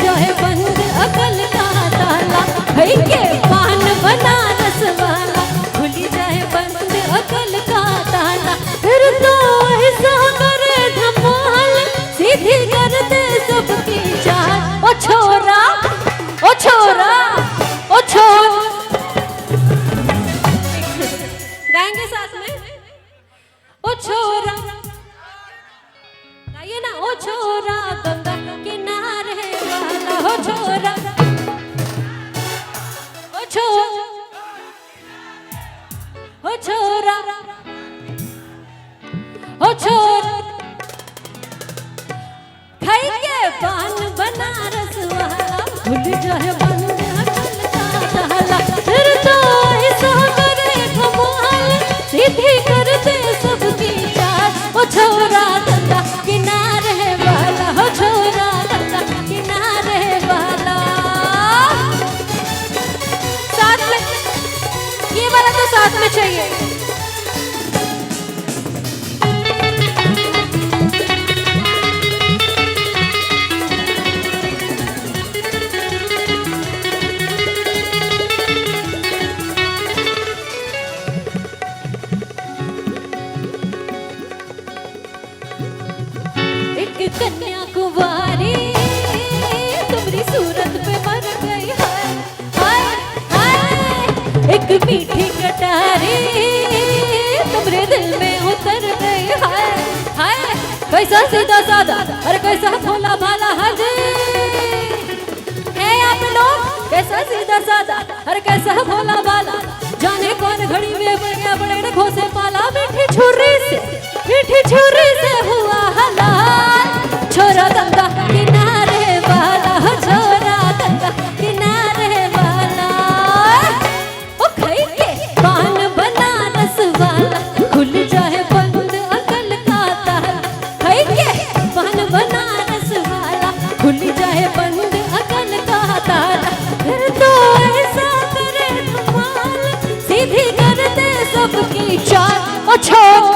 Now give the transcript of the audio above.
जाए बंद अकल का ताला, है ये पान बनारस वाला, खुली जाए बंद अकल का ताला, फिर तो ऐसा करे धमाल, सीधी कर दे सबकी चाल। ओ छोरा, ओ छोरा, ओ छोरा, गाएंगे साथ में। ओ छोरा, गाइए ना। ओ छोरा गंगा किनारे वाला, ओ छोरा, ओ छोरा, ओ छोरा, ओ छोरा, खाई के पान बनारस वाला, खुल जाए बंद अकल का ताला, फिर तो ऐसा करे कमाल, सीधी कर दे सबकी चाल। ओ छोरा गंगा किनारे वाला, ओ छोरा गंगा किनारे वाला। साथ में ये वाला तो साथ में चाहिए। कन्याकुमारी तुम्हारी सूरत पे मर गई, हाय हाय हाय। एक मीठी कटारी तुम्हारे दिल में उतर गई, हाय हाय। कैसा सीधा साधा और कैसा भोला भाला, हाजी है आप लोग। कैसा सीधा साधा और कैसा भोला भाला, जाने कौन घड़ी में बढ़ गया बड़े खोसे पाला। मीठी छुरी